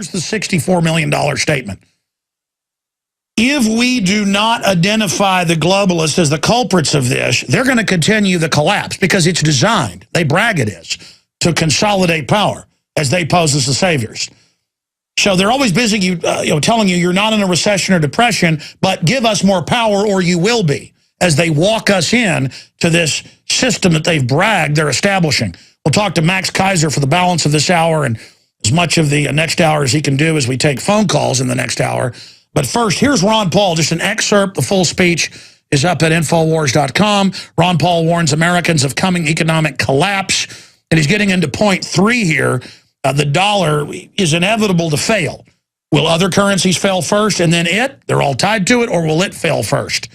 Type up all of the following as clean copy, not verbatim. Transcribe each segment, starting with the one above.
here's the $64 million statement. If we do not identify the globalists as the culprits of this, they're going to continue the collapse because it's designed, they brag it is, to consolidate power as they pose as the saviors. So they're always busy telling you you're not in a recession or depression, but give us more power or you will be, as they walk us in to this system that they've bragged they're establishing. We'll talk to Max Keiser for the balance of this hour and as much of the next hour as he can do as we take phone calls in the next hour. But first, here's Ron Paul, just an excerpt. The full speech is up at Infowars.com. Ron Paul warns Americans of coming economic collapse, and he's getting into point 3 here. The dollar is inevitable to fail. Will other currencies fail first and then they're all tied to it, or will it fail first?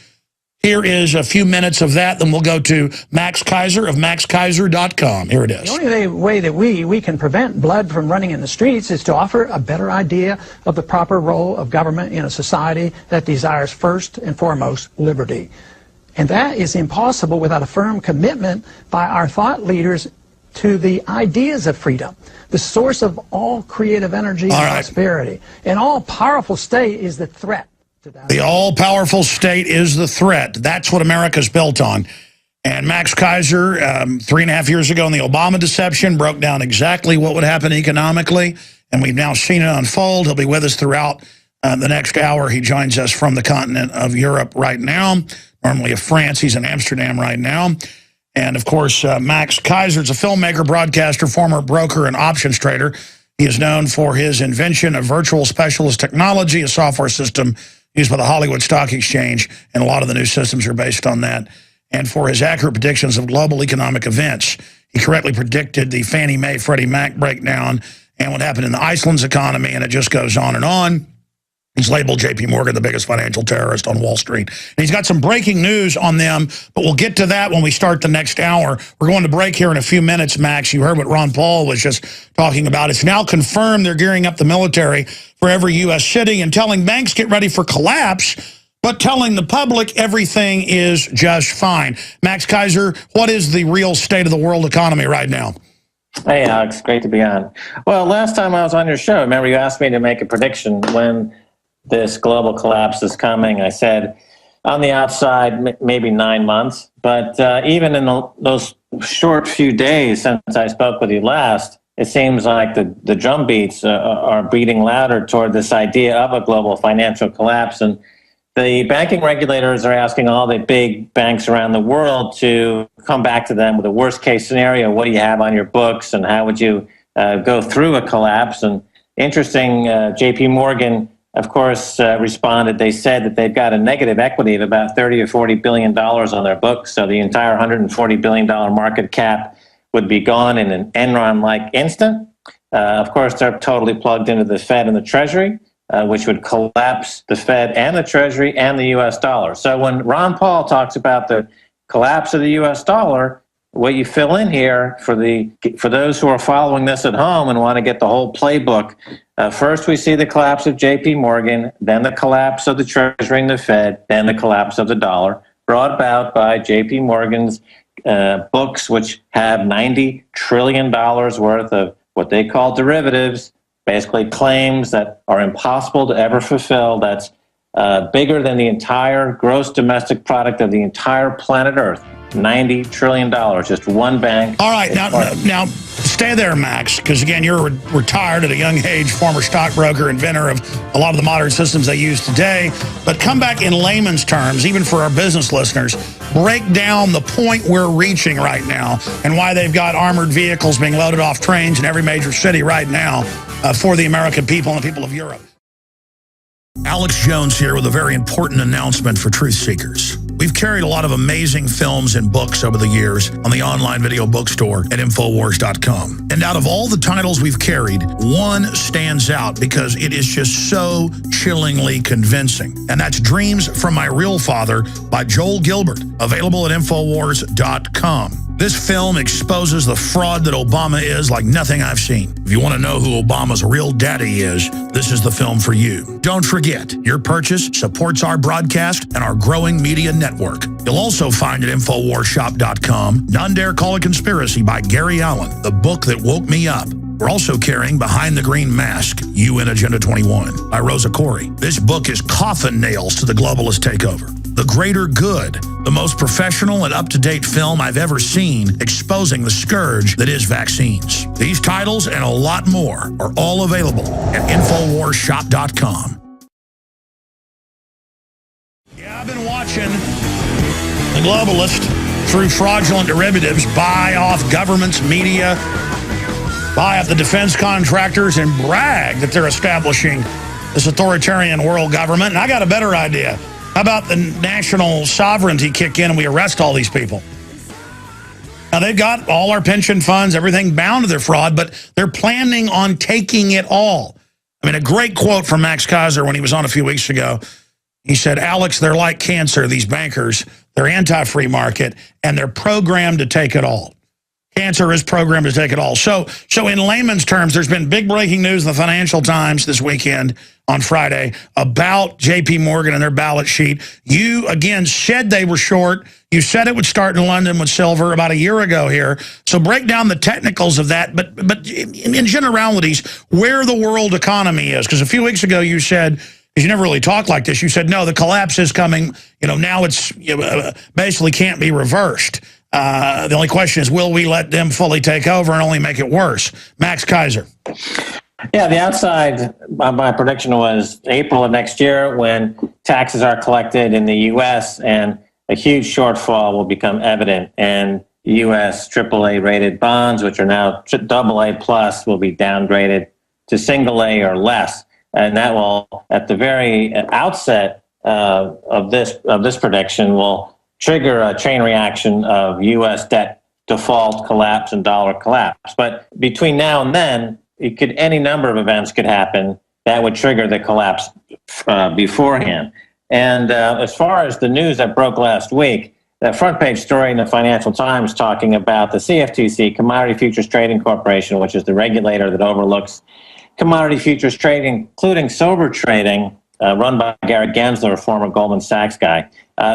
Here is a few minutes of that, then we'll go to Max Keiser of MaxKeiser.com. Here it is. The only way that we can prevent blood from running in the streets is to offer a better idea of the proper role of government in a society that desires first and foremost liberty. And that is impossible without a firm commitment by our thought leaders to the ideas of freedom, the source of all creative energy and prosperity. An all-powerful state is the threat. The all-powerful state is the threat. That's what America's built on. And Max Keiser, 3.5 years ago in the Obama deception, broke down exactly what would happen economically, and we've now seen it unfold. He'll be with us throughout the next hour. He joins us from the continent of Europe right now, normally of France. He's in Amsterdam right now. And, of course, Max Keiser is a filmmaker, broadcaster, former broker, and options trader. He is known for his invention of virtual specialist technology, a software system used by the Hollywood Stock Exchange, and a lot of the new systems are based on that, and for his accurate predictions of global economic events. He correctly predicted the Fannie Mae, Freddie Mac breakdown and what happened in the Iceland's economy, and it just goes on and on. He's labeled J.P. Morgan the biggest financial terrorist on Wall Street. And he's got some breaking news on them, but we'll get to that when we start the next hour. We're going to break here in a few minutes, Max. You heard what Ron Paul was just talking about. It's now confirmed they're gearing up the military for every U.S. city and telling banks get ready for collapse, but telling the public everything is just fine. Max Keiser, what is the real state of the world economy right now? Hey, Alex. Great to be on. Well, last time I was on your show, remember you asked me to make a prediction when this global collapse is coming. I said on the outside, maybe 9 months. But even in those short few days since I spoke with you last, it seems like the drum beats are beating louder toward this idea of a global financial collapse. And the banking regulators are asking all the big banks around the world to come back to them with a worst case scenario. What do you have on your books and how would you go through a collapse? And interesting, J.P. Morgan, of course, responded. They said that they've got a negative equity of about $30 or $40 billion on their books. So the entire $140 billion market cap would be gone in an Enron-like instant. Of course, they're totally plugged into the Fed and the Treasury, which would collapse the Fed and the Treasury and the U.S. dollar. So when Ron Paul talks about the collapse of the U.S. dollar, what you fill in here for those who are following this at home and want to get the whole playbook, first we see the collapse of J.P. Morgan, then the collapse of the Treasury and the Fed, then the collapse of the dollar, brought about by J.P. Morgan's books, which have $90 trillion worth of what they call derivatives, basically claims that are impossible to ever fulfill. That's bigger than the entire gross domestic product of the entire planet Earth. $90 trillion, just one bank. All right, now stay there, Max, because again, you're retired at a young age, former stockbroker, inventor of a lot of the modern systems they use today. But come back in layman's terms, even for our business listeners, break down the point we're reaching right now and why they've got armored vehicles being loaded off trains in every major city right now for the American people and the people of Europe. Alex Jones here with a very important announcement for truth seekers. We've carried a lot of amazing films and books over the years on the online video bookstore at Infowars.com. And out of all the titles we've carried, one stands out because it is just so chillingly convincing. And that's Dreams from My Real Father by Joel Gilbert, available at Infowars.com. This film exposes the fraud that Obama is like nothing I've seen. If you want to know who Obama's real daddy is, this is the film for you. Don't forget, your purchase supports our broadcast and our growing media network. You'll also find at Infowarshop.com, None Dare Call a Conspiracy by Gary Allen, the book that woke me up. We're also carrying Behind the Green Mask, UN Agenda 21 by Rosa Corey. This book is coffin nails to the globalist takeover. The Greater Good, the most professional and up-to-date film I've ever seen exposing the scourge that is vaccines. These titles and a lot more are all available at InfoWarsShop.com. Yeah, I've been watching the globalists through fraudulent derivatives buy off governments, media, buy up the defense contractors, and brag that they're establishing this authoritarian world government. And I got a better idea. How about the national sovereignty kick in and we arrest all these people? Now, they've got all our pension funds, everything bound to their fraud, but they're planning on taking it all. I mean, a great quote from Max Keiser when he was on a few weeks ago. He said, Alex, they're like cancer, these bankers. They're anti-free market, and they're programmed to take it all. Cancer is programmed to take it all. So in layman's terms, there's been big breaking news in the Financial Times this weekend on Friday about J.P. Morgan and their balance sheet. You, again, said they were short. You said it would start in London with silver about a year ago here. So break down the technicals of that. But in generalities, where the world economy is. Because a few weeks ago you said, because you never really talked like this, you said, no, the collapse is coming. You know, now it's basically can't be reversed. The only question is, will we let them fully take over and only make it worse? Max Keiser. Yeah, the outside, my prediction was April of next year when taxes are collected in the U.S. and a huge shortfall will become evident, and U.S. AAA rated bonds, which are now AA plus, will be downgraded to single A or less. And that will, at the very outset of this prediction, will trigger a chain reaction of U.S. debt default, collapse, and dollar collapse. But between now and then, any number of events could happen that would trigger the collapse beforehand. And as far as the news that broke last week, the front page story in the Financial Times talking about the CFTC, Commodity Futures Trading Corporation, which is the regulator that overlooks commodity futures trading, including silver trading, run by Gary Gensler, a former Goldman Sachs guy.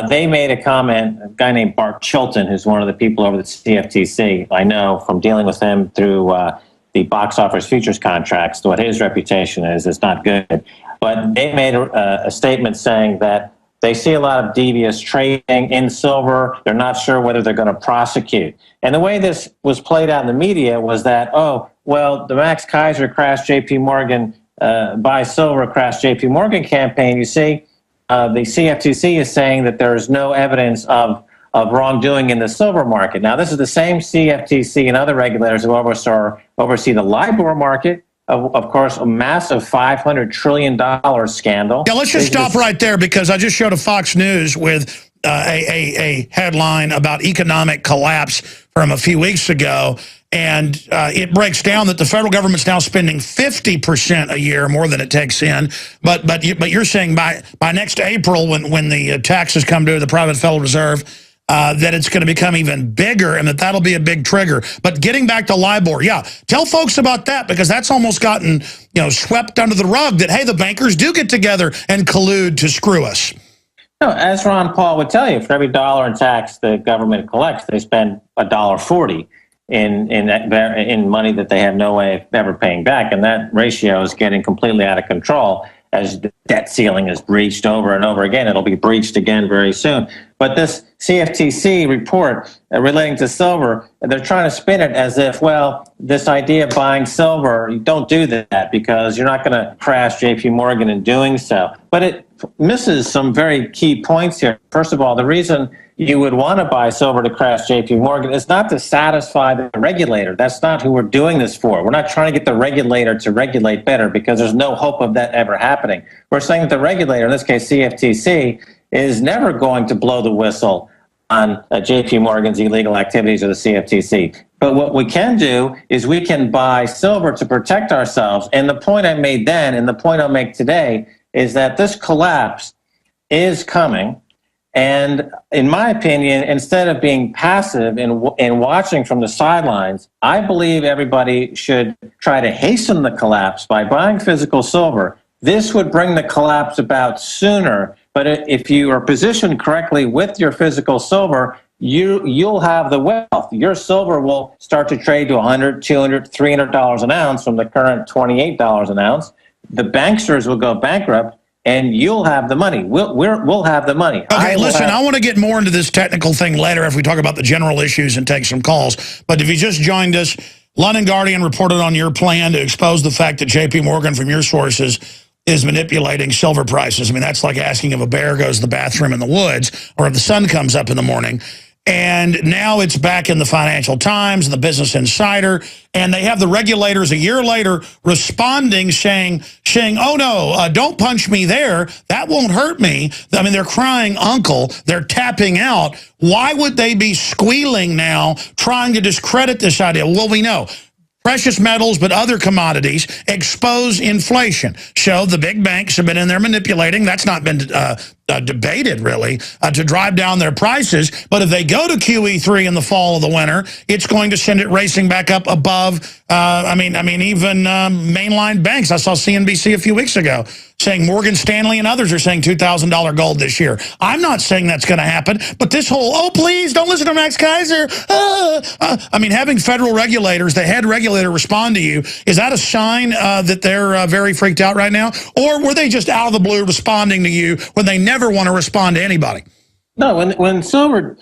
They made a comment, a guy named Bart Chilton, who's one of the people over at the CFTC, I know from dealing with him through the box office futures contracts, what his reputation is not good. But they made a statement saying that they see a lot of devious trading in silver. They're not sure whether they're going to prosecute. And the way this was played out in the media was that, oh, well, the Max Keiser crashed J.P. Morgan, buy silver crashed J.P. Morgan campaign. You see, the CFTC is saying that there is no evidence of wrongdoing in the silver market. Now, this is the same CFTC and other regulators who oversee the LIBOR market, of course, a massive $500 trillion scandal. Yeah, let's just stop right there because I just showed a Fox News with a headline about economic collapse from a few weeks ago. And it breaks down that the federal government's now spending 50% a year more than it takes in. But you're saying by next April, when the taxes come due to the private Federal Reserve, that it's going to become even bigger and that'll be a big trigger. But getting back to LIBOR, yeah, tell folks about that because that's almost gotten swept under the rug that, hey, the bankers do get together and collude to screw us. No, as Ron Paul would tell you, for every dollar in tax the government collects, they spend $1.40 in money that they have no way of ever paying back. And that ratio is getting completely out of control as the debt ceiling is breached over and over again. It'll be breached again very soon. But this CFTC report relating to silver, they're trying to spin it as if, well, this idea of buying silver, you don't do that because you're not going to crash J.P. Morgan in doing so. But it misses some very key points here. First of all, the reason you would want to buy silver to crash J.P. Morgan is not to satisfy the regulator. That's not who we're doing this for. We're not trying to get the regulator to regulate better because there's no hope of that ever happening. We're saying that the regulator, in this case CFTC, is never going to blow the whistle on J.P. Morgan's illegal activities or the CFTC. But what we can do is we can buy silver to protect ourselves. And the point I made then and the point I'll make today is that this collapse is coming. And in my opinion, instead of being passive and watching from the sidelines, I believe everybody should try to hasten the collapse by buying physical silver. This would bring the collapse about sooner. But if you are positioned correctly with your physical silver, you'll have the wealth. Your silver will start to trade to $100, $200, $300 an ounce from the current $28 an ounce. The banksters will go bankrupt, and you'll have the money. We'll have the money. Okay, listen, I want to get more into this technical thing later if we talk about the general issues and take some calls. But if you just joined us, London Guardian reported on your plan to expose the fact that J.P. Morgan, from your sources, is manipulating silver prices. I mean, that's like asking if a bear goes to the bathroom in the woods or if the sun comes up in the morning. And now it's back in the Financial Times and the Business Insider, and they have the regulators a year later responding, saying, oh no, don't punch me there. That won't hurt me. I mean, they're crying uncle. They're tapping out. Why would they be squealing now, trying to discredit this idea? Well, we know. Precious metals, but other commodities expose inflation. So the big banks have been in there manipulating. That's not been debated, really, to drive down their prices. But if they go to QE3 in the fall of the winter, it's going to send it racing back up above, even mainline banks. I saw CNBC a few weeks ago saying Morgan Stanley and others are saying $2,000 gold this year. I'm not saying that's going to happen, but this whole, oh, please don't listen to Max Keiser. Having federal regulators, the head regulator respond to you, is that a sign that they're very freaked out right now? Or were they just out of the blue responding to you when they never want to respond to anybody? No, when silver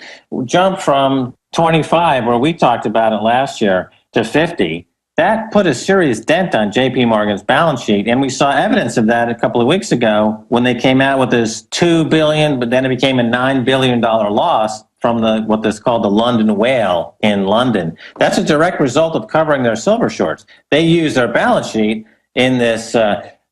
jumped from 25, where we talked about it last year, to 50, that put a serious dent on J.P. Morgan's balance sheet, and we saw evidence of that a couple of weeks ago when they came out with this $2 billion, but then it became a $9 billion loss from what is called the London whale in London. That's a direct result of covering their silver shorts. They use their balance sheet in this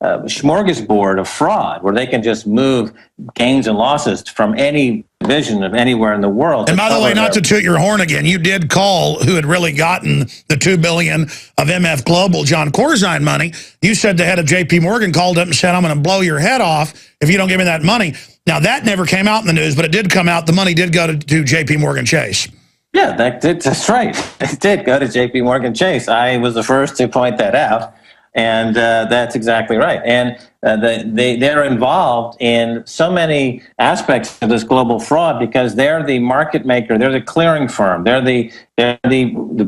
smorgasbord of fraud, where they can just move gains and losses from any division of anywhere in the world. And by the way, not to toot your horn again, you did call who had really gotten the $2 billion of MF Global, John Corzine money. You said the head of J.P. Morgan called up and said, I'm going to blow your head off if you don't give me that money. Now, that never came out in the news, but it did come out. The money did go to J.P. Morgan Chase. Yeah, that's right. It did go to J.P. Morgan Chase. I was the first to point that out. And that's exactly right. And they're involved in so many aspects of this global fraud because they're the market maker, they're the clearing firm, they're the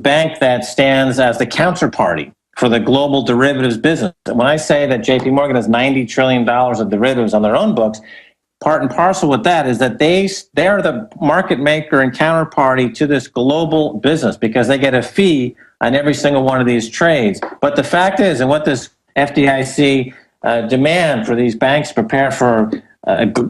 bank that stands as the counterparty for the global derivatives business. When I say that J.P. Morgan has $90 trillion of derivatives on their own books, part and parcel with that is that they're the market maker and counterparty to this global business because they get a fee on every single one of these trades. But the fact is, and what this FDIC demand for these banks prepare for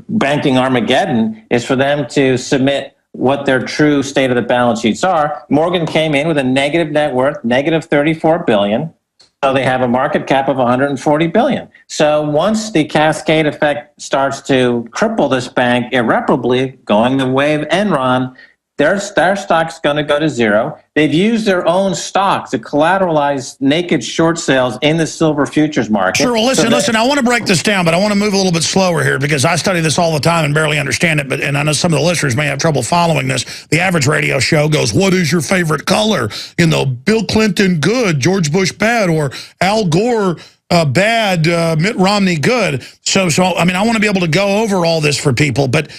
banking Armageddon is for them to submit what their true state of the balance sheets are. Morgan came in with a negative net worth, negative $34 billion. So they have a market cap of $140 billion. So once the cascade effect starts to cripple this bank irreparably, going the way of Enron, their stock's going to go to zero. They've used their own stock to collateralize naked short sales in the silver futures market. Sure, well, listen, I want to break this down, but I want to move a little bit slower here because I study this all the time and barely understand it, and I know some of the listeners may have trouble following this. The average radio show goes, what is your favorite color? Bill Clinton, good, George Bush, bad, or Al Gore, bad, Mitt Romney, good. So I want to be able to go over all this for people, but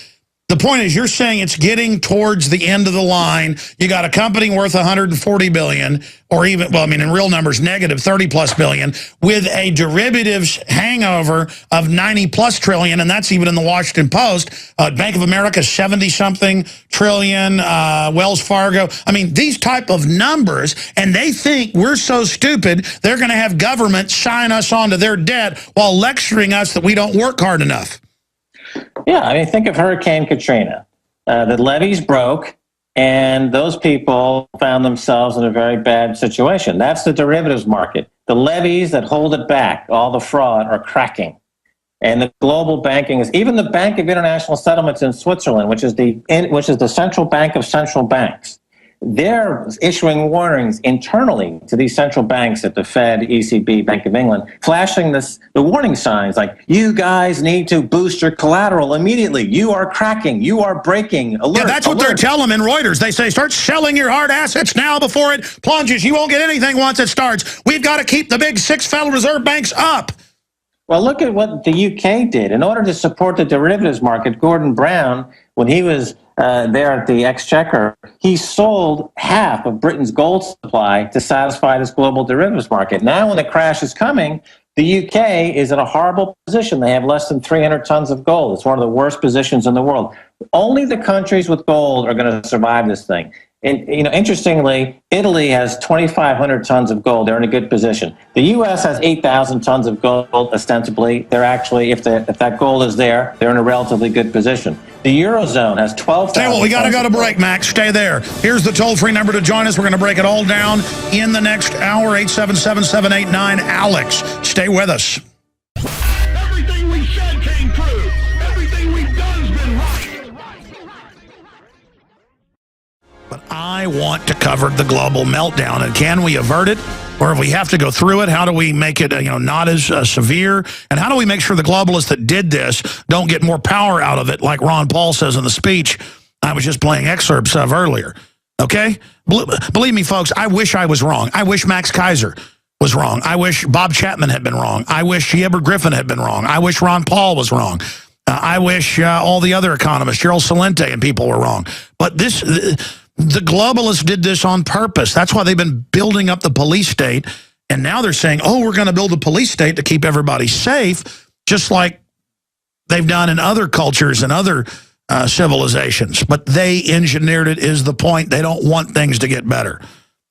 the point is, you're saying it's getting towards the end of the line. You got a company worth $140 billion, or even, in real numbers, negative $30+ billion, with a derivatives hangover of $90+ trillion, and that's even in the Washington Post. Bank of America, 70-something trillion, Wells Fargo. These type of numbers, and they think we're so stupid, they're going to have government sign us onto their debt while lecturing us that we don't work hard enough. Yeah, think of Hurricane Katrina. The levees broke, and those people found themselves in a very bad situation. That's the derivatives market. The levees that hold it back, all the fraud, are cracking. And the global banking is, even the Bank of International Settlements in Switzerland, which is the central bank of central banks, they're issuing warnings internally to these central banks at the Fed, ECB, Bank of England, flashing the warning signs like, you guys need to boost your collateral immediately. You are cracking. You are breaking. Alert, yeah, that's what they're telling them in Reuters. They say, start selling your hard assets now before it plunges. You won't get anything once it starts. We've got to keep the big 6 Federal Reserve banks up. Well, look at what the UK did. In order to support the derivatives market, Gordon Brown, when he was there at the Exchequer, he sold half of Britain's gold supply to satisfy this global derivatives market. Now when the crash is coming, the UK is in a horrible position. They have less than 300 tons of gold. It's one of the worst positions in the world. Only the countries with gold are going to survive this thing. And, interestingly, Italy has 2,500 tons of gold. They're in a good position. The U.S. has 8,000 tons of gold, ostensibly. They're actually, if that gold is there, they're in a relatively good position. The Eurozone has 12,000 Well, we got to go to gold. break, Max. Stay there. Here's the toll-free number to join us. We're going to break it all down in the next hour, 877-789-ALEX. Stay with us. Everything we said came true. Everything we've done's been right. But I want to cover the global meltdown. And can we avert it? Or if we have to go through it, how do we make it not as severe? And how do we make sure the globalists that did this don't get more power out of it, like Ron Paul says in the speech I was just playing excerpts of earlier? Okay? Believe me, folks, I wish I was wrong. I wish Max Keiser was wrong. I wish Bob Chapman had been wrong. I wish Eber Griffin had been wrong. I wish Ron Paul was wrong. I wish all the other economists, Gerald Celente and people were wrong. But the globalists did this on purpose. That's why they've been building up the police state. And now they're saying, oh, we're going to build a police state to keep everybody safe, just like they've done in other cultures and other civilizations. But they engineered it is the point. They don't want things to get better.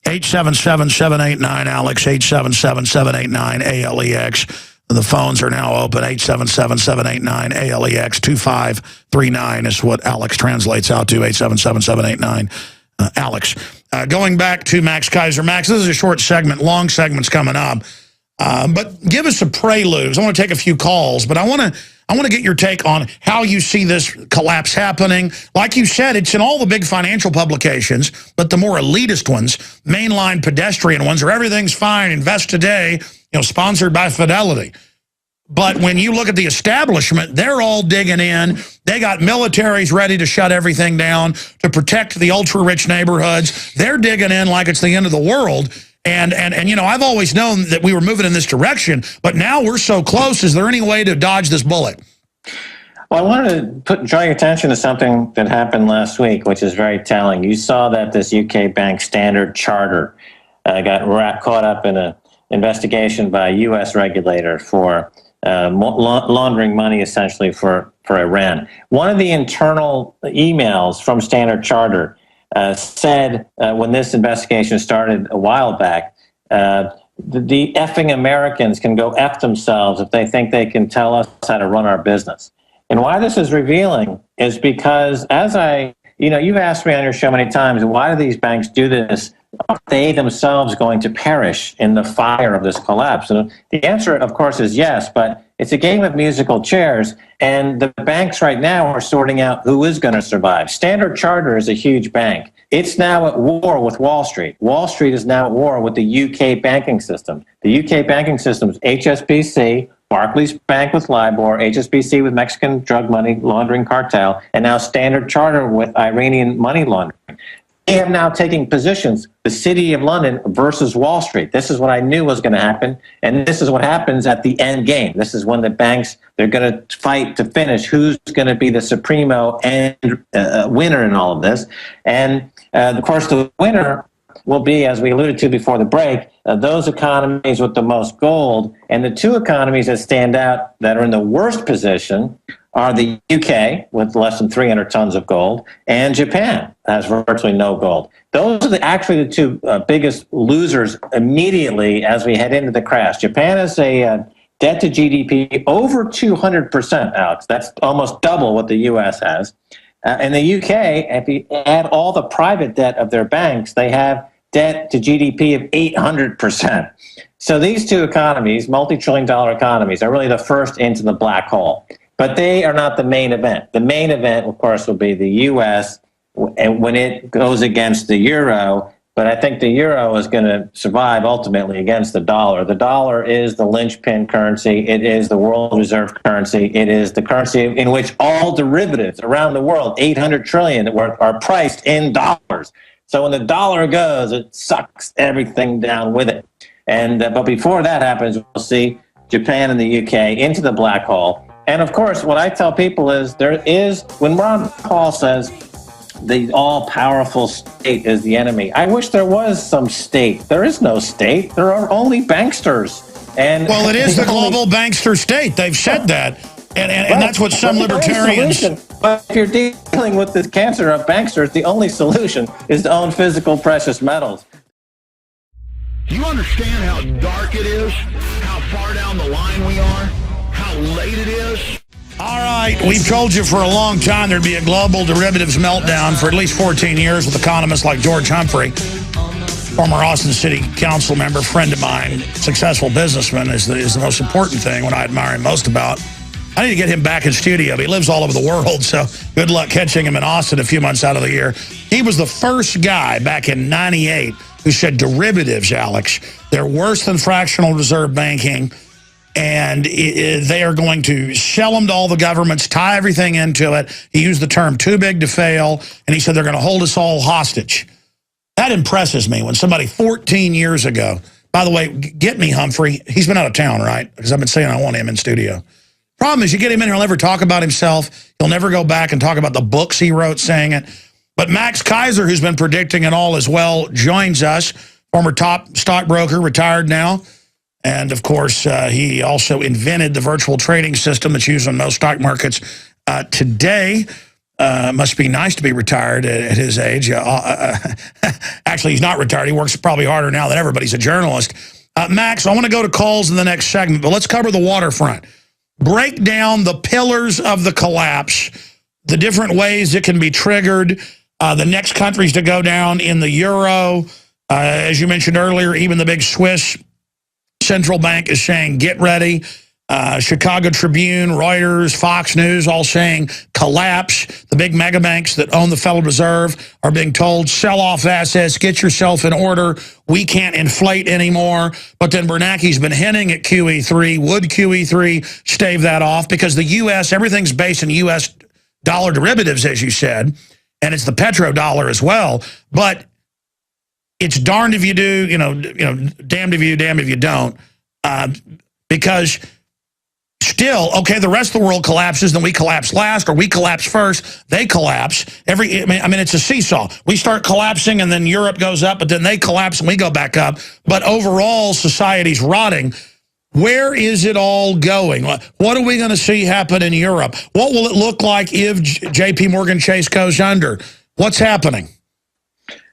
877-789-ALEX, 877-789-ALEX. The phones are now open. 877-789-ALEX. 2539 is what Alex translates out to. 877-789-ALEX. Going back to Max Keiser. Max, this is a short segment. Long segment's coming up. But give us a prelude. I want to take a few calls, but I want to get your take on how you see this collapse happening. Like you said, it's in all the big financial publications, but the more elitist ones, mainline pedestrian ones, where everything's fine, invest today, sponsored by Fidelity. But when you look at the establishment, they're all digging in. They got militaries ready to shut everything down to protect the ultra-rich neighborhoods. They're digging in like it's the end of the world. And I've always known that we were moving in this direction, but now we're so close. Is there any way to dodge this bullet? Well, I wanted to draw your attention to something that happened last week, which is very telling. You saw that this UK bank Standard Chartered got caught up in an investigation by a U.S. regulator for laundering money, essentially, for Iran. One of the internal emails from Standard Chartered said when this investigation started a while back, the effing Americans can go F themselves if they think they can tell us how to run our business. And why this is revealing is because you've asked me on your show many times, why do these banks do this? Are they themselves going to perish in the fire of this collapse? And the answer, of course, is yes, but it's a game of musical chairs, and the banks right now are sorting out who is going to survive. Standard Chartered is a huge bank. It's now at war with Wall Street. Wall Street is now at war with the UK banking system. The UK banking system is HSBC, Barclays Bank with LIBOR, HSBC with Mexican drug money laundering cartel, and now Standard Chartered with Iranian money laundering. They have now taken positions, the City of London versus Wall Street. This is what I knew was going to happen, and this is what happens at the end game. This is when the banks, they're going to fight to finish who's going to be the supremo and winner in all of this. And, of course, the winner will be, as we alluded to before the break, those economies with the most gold. And the two economies that stand out that are in the worst position are the UK with less than 300 tons of gold, and Japan has virtually no gold. Those are actually the two biggest losers immediately as we head into the crash. Japan has a debt to GDP over 200%, Alex. That's almost double what the US has. And the UK, if you add all the private debt of their banks, they have debt to GDP of 800%. So these two economies, multi-trillion-dollar economies, are really the first into the black hole. But they are not the main event. The main event, of course, will be the U.S. when it goes against the euro. But I think the euro is going to survive ultimately against the dollar. The dollar is the linchpin currency. It is the world reserve currency. It is the currency in which all derivatives around the world, 800 trillion, are priced in dollars. So when the dollar goes, it sucks everything down with it. And but before that happens, we'll see Japan and the UK into the black hole. And of course, what I tell people is when Ron Paul says the all-powerful state is the enemy. I wish there was some state. There is no state. There are only banksters. And well, it is the global bankster state. They've said that. And that's what some libertarians... But if you're dealing with the cancer of banksters, the only solution is to own physical precious metals. Do you understand how dark it is? How far down the line we are? How late it is? All right, we've told you for a long time there'd be a global derivatives meltdown for at least 14 years with economists like George Humphrey, former Austin City Council member, friend of mine, successful businessman is the most important thing, what I admire him most about. I need to get him back in studio. He lives all over the world, so good luck catching him in Austin a few months out of the year. He was the first guy back in '98 who said derivatives, Alex, they're worse than fractional reserve banking, and they are going to sell them to all the governments, tie everything into it. He used the term too big to fail, and he said they're going to hold us all hostage. That impresses me when somebody 14 years ago, by the way, get me Humphrey. He's been out of town, right? Because I've been saying I want him in studio. Problem is, you get him in here, he'll never talk about himself. He'll never go back and talk about the books he wrote saying it. But Max Keiser, who's been predicting it all as well, joins us. Former top stockbroker, retired now. And, of course, he also invented the virtual trading system that's used on most stock markets today. Must be nice to be retired at his age. Actually, he's not retired. He works probably harder now than ever, but he's a journalist. Max, I want to go to calls in the next segment, but let's cover the waterfront. Break down the pillars of the collapse, the different ways it can be triggered, the next countries to go down in the euro. As you mentioned earlier, even the big Swiss central bank is saying, get ready. Chicago Tribune, Reuters, Fox News, all saying collapse. The big mega banks that own the Federal Reserve are being told, sell off assets, get yourself in order. We can't inflate anymore. But then Bernanke's been hinting at QE3. Would QE3 stave that off? Because the U.S., everything's based in U.S. dollar derivatives, as you said, and it's the petrodollar as well. But it's darned if you do, damned if you, damned if you don't, because still, okay, the rest of the world collapses, then we collapse last, or we collapse first, they collapse. I mean, it's a seesaw. We start collapsing, and then Europe goes up, but then they collapse, and we go back up. But overall, society's rotting. Where is it all going? What are we going to see happen in Europe? What will it look like if J.P. Morgan Chase goes under? What's happening?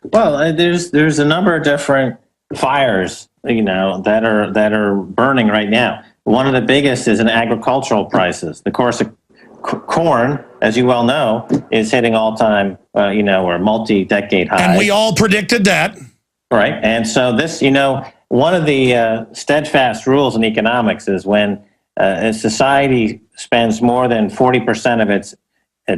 Well, there's a number of different fires, that are burning right now. One of the biggest is in agricultural prices. The course of corn, as you well know, is hitting all-time, or multi-decade highs. And we all predicted that. Right. And so this, one of the steadfast rules in economics is when a society spends more than 40% of its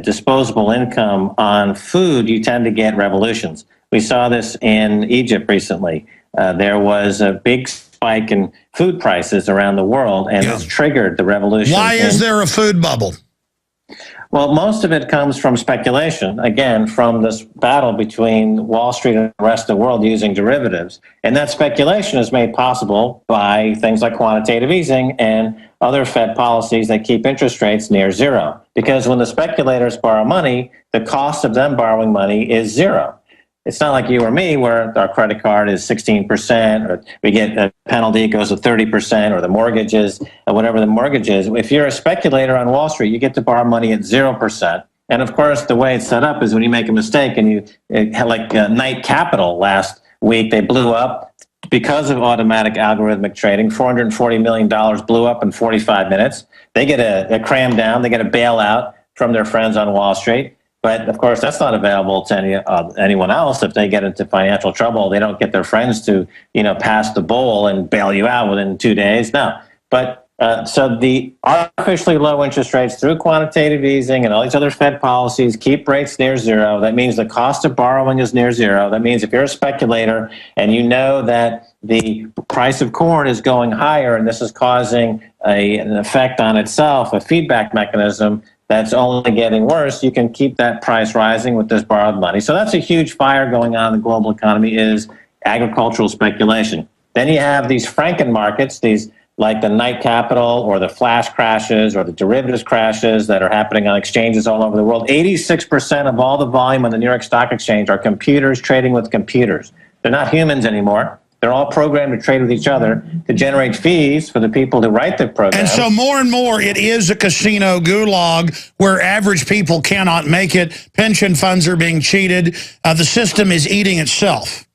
disposable income on food, you tend to get revolutions. We saw this in Egypt recently. There was a big spike in food prices around the world, and this triggered the revolution. Why is there a food bubble? Well, most of it comes from speculation, again, from this battle between Wall Street and the rest of the world using derivatives. And that speculation is made possible by things like quantitative easing and other Fed policies that keep interest rates near zero. Because when the speculators borrow money, the cost of them borrowing money is zero. It's not like you or me where our credit card is 16%, or we get a penalty, it goes to 30%, or the mortgages, or whatever the mortgage is. If you're a speculator on Wall Street, you get to borrow money at 0%. And of course, the way it's set up is when you make a mistake and like Knight Capital last week, they blew up because of automatic algorithmic trading. $440 million blew up in 45 minutes. They get a cram down, they get a bailout from their friends on Wall Street. But, of course, that's not available to anyone else. If they get into financial trouble, they don't get their friends to, pass the bowl and bail you out within 2 days. No. But so the artificially low interest rates through quantitative easing and all these other Fed policies keep rates near zero. That means the cost of borrowing is near zero. That means if you're a speculator and you know that the price of corn is going higher and this is causing an effect on itself, a feedback mechanism, that's only getting worse, you can keep that price rising with this borrowed money. So that's a huge fire going on in the global economy, is agricultural speculation. Then you have these Franken markets, these like the night capital or the flash crashes or the derivatives crashes that are happening on exchanges all over the world. 86% of all the volume on the New York Stock Exchange are computers trading with computers. They're not humans anymore. They're all programmed to trade with each other to generate fees for the people who write the program. And so more and more, it is a casino gulag where average people cannot make it. Pension funds are being cheated. The system is eating itself.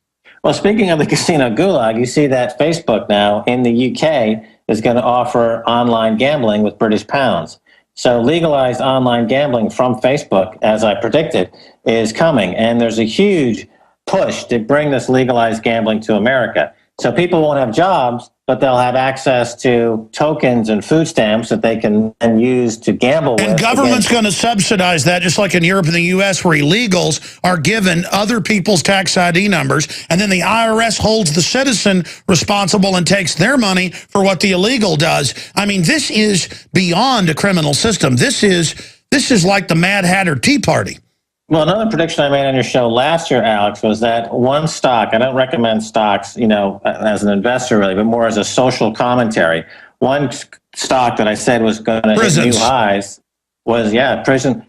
Well, speaking of the casino gulag, you see that Facebook now in the UK is going to offer online gambling with British pounds. So legalized online gambling from Facebook, as I predicted, is coming. And there's a huge push to bring this legalized gambling to America. So people won't have jobs, but they'll have access to tokens and food stamps that they can then use to gamble with. And government's going to subsidize that, just like in Europe and the U.S., where illegals are given other people's tax ID numbers, and then the IRS holds the citizen responsible and takes their money for what the illegal does. I mean, this is beyond a criminal system. This is like the Mad Hatter Tea Party. Well, another prediction I made on your show last year, Alex, was that one stock, I don't recommend stocks, as an investor really, but more as a social commentary. One stock that I said was going to hit new highs was,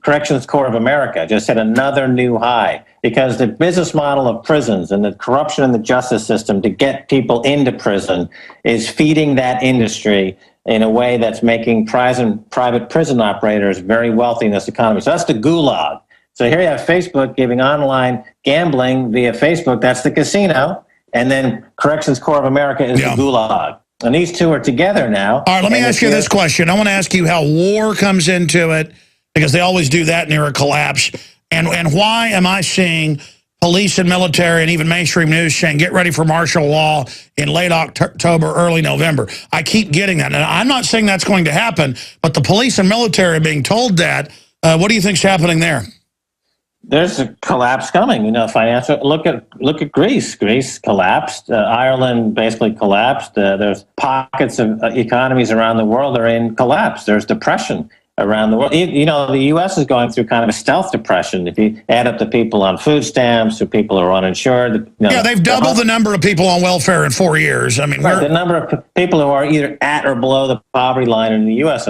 Corrections Corps of America just hit another new high because the business model of prisons and the corruption in the justice system to get people into prison is feeding that industry in a way that's making private prison operators very wealthy in this economy. So that's the gulag. So here you have Facebook giving online gambling via Facebook. That's the casino. And then Corrections Corps of America is the gulag. And these two are together now. All right, let me ask you this question. I want to ask you how war comes into it, because they always do that near a collapse. And why am I seeing police and military and even mainstream news saying, get ready for martial law in late October, early November? I keep getting that. And I'm not saying that's going to happen, but the police and military are being told that. What do you think's happening there? There's a collapse coming, financial. Look at Greece. Greece collapsed. Ireland basically collapsed. There's pockets of economies around the world that are in collapse. There's depression around the world. The U.S. is going through kind of a stealth depression. If you add up the people on food stamps or people who are uninsured. They've doubled the number of people on welfare in 4 years. I mean, the number of people who are either at or below the poverty line in the U.S.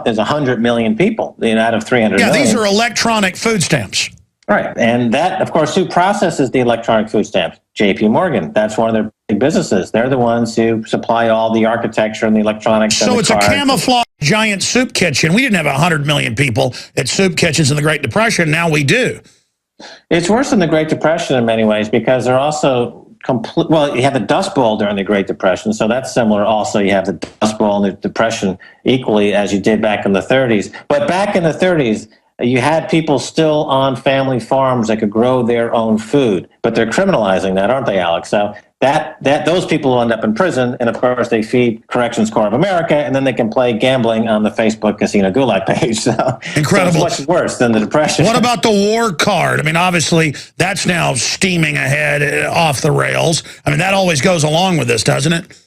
is 100 million people, out of 300 million. These are electronic food stamps. Right. And that, of course, who processes the electronic food stamps? J.P. Morgan. That's one of their big businesses. They're the ones who supply all the architecture and the electronics. So it's a camouflage giant soup kitchen. We didn't have 100 million people at soup kitchens in the Great Depression. Now we do. It's worse than the Great Depression in many ways because they're also you had the Dust Bowl during the Great Depression, so that's similar. Also, you have the Dust Bowl and the Depression equally as you did back in the 30s. But back in the 30s, you had people still on family farms that could grow their own food, but they're criminalizing that, aren't they, Alex? So that those people will end up in prison, and of course they feed Corrections Corps of America, and then they can play gambling on the Facebook Casino Gulag page. So incredible. So it's much worse than the Depression. What about the war card? I mean, obviously that's now steaming ahead off the rails. I mean, that always goes along with this, doesn't it?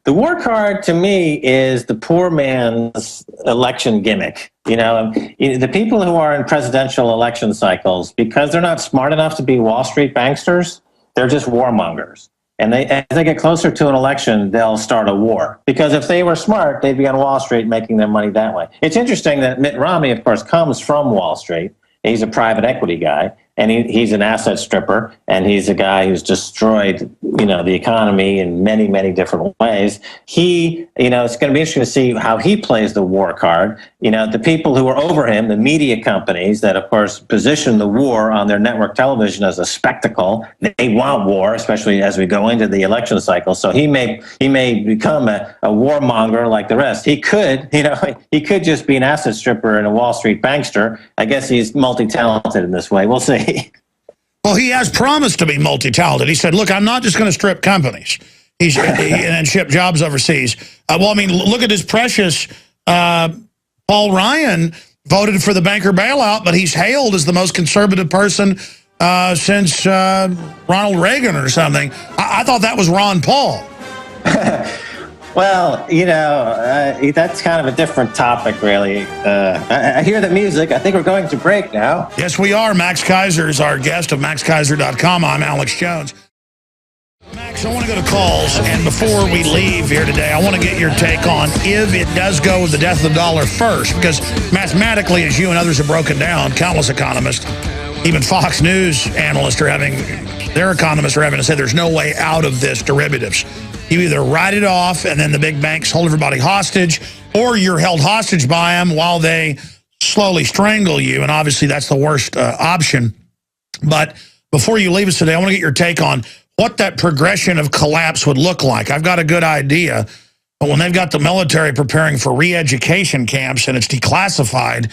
The war card, to me, is the poor man's election gimmick. The people who are in presidential election cycles, because they're not smart enough to be Wall Street banksters, they're just warmongers. And as they get closer to an election, they'll start a war. Because if they were smart, they'd be on Wall Street making their money that way. It's interesting that Mitt Romney, of course, comes from Wall Street. He's a private equity guy, and he's an asset stripper, and he's a guy who's destroyed, the economy in many, many different ways. It's going to be interesting to see how he plays the war card. The people who are over him, the media companies that, of course, position the war on their network television as a spectacle, they want war, especially as we go into the election cycle. So he may become a warmonger like the rest. He could just be an asset stripper and a Wall Street bankster. I guess he's multi-talented in this way. We'll see. Well, he has promised to be multi-talented. He said, look, I'm not just going to strip companies and ship jobs overseas. Look at his precious Paul Ryan voted for the banker bailout, but he's hailed as the most conservative person since Ronald Reagan or something. I thought that was Ron Paul. Well, that's kind of a different topic, really. I hear the music. I think we're going to break now. Yes, we are. Max Keiser is our guest of MaxKeiser.com. I'm Alex Jones. Max So I want to go to calls, and before we leave here today, I want to get your take on if it does go with the death of the dollar first, because mathematically, as you and others have broken down, countless economists, even Fox News analysts are having, their economists are having to say there's no way out of this derivatives. You either write it off and then the big banks hold everybody hostage, or you're held hostage by them while they slowly strangle you, and obviously that's the worst option. But before you leave us today, I want to get your take on what that progression of collapse would look like. I've got a good idea, but when they've got the military preparing for re-education camps and it's declassified,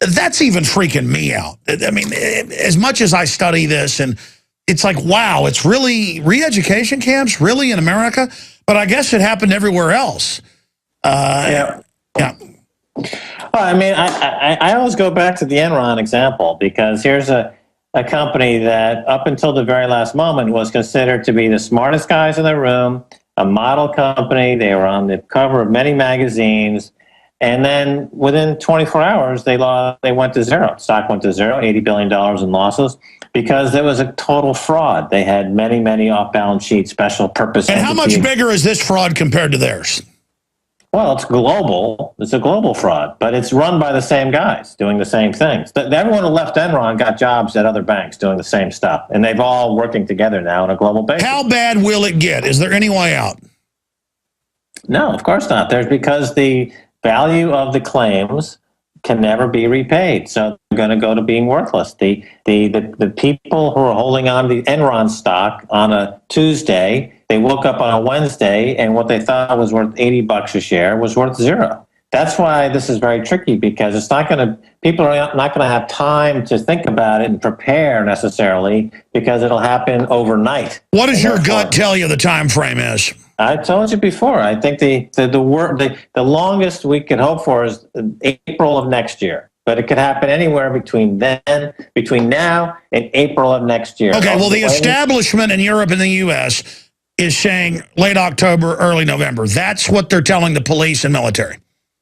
that's even freaking me out. I mean, as much as I study this, and it's like, wow, it's really re-education camps, really in America? But I guess it happened everywhere else. Yeah. Well, I mean, I always go back to the Enron example, because here's a company that up until the very last moment was considered to be the smartest guys in the room, a model company. They were on the cover of many magazines. And then within 24 hours, they went to zero. Stock went to zero, $80 billion in losses, because there was a total fraud. They had many, many off-balance sheet special purpose And entities. how much bigger is this fraud compared to theirs? Well, it's global. It's a global fraud, but it's run by the same guys doing the same things. Everyone who left Enron got jobs at other banks doing the same stuff, and they've all working together now on a global basis. How bad will it get? Is there any way out? No, of course not. Because the value of the claims can never be repaid, so they're going to go to being worthless. The people who are holding on to the Enron stock on a Tuesday, they woke up on a Wednesday, and what they thought was worth $80 a share was worth zero. That's why this is very tricky, because it's not going to. People are not going to have time to think about it and prepare necessarily, because it'll happen overnight. What does your gut tell you the time frame is? I told you before. I think the longest we could hope for is April of next year. But it could happen anywhere between now and April of next year. Okay, well, the establishment in Europe and the U.S. is saying late October, early November. That's what they're telling the police and military.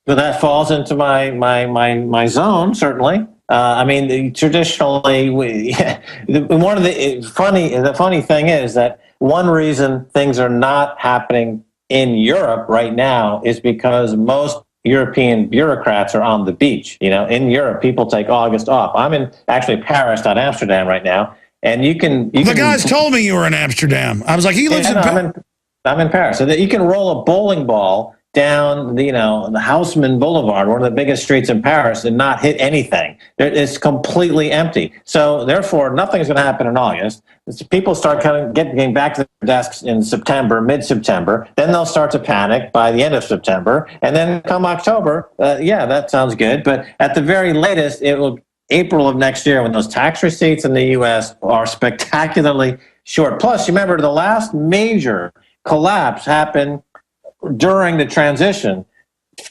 So that falls into my zone, certainly. I mean, traditionally, the funny thing is that one reason things are not happening in Europe right now is because most European bureaucrats are on the beach. You know, in Europe, people take August off. I'm in actually Paris, not Amsterdam, right now, and you can. The guys told me you were in Amsterdam. I was like, he lives in Paris. I'm in Paris, so that you can roll a bowling ball down the Haussmann Boulevard, one of the biggest streets in Paris, and not hit anything. It's completely empty. So therefore, nothing's going to happen in August. People start getting back to their desks in September, mid-September. Then they'll start to panic by the end of September. And then come October, yeah, that sounds good. But at the very latest, it will April of next year, when those tax receipts in the U.S. are spectacularly short. Plus, you remember the last major collapse happened during the transition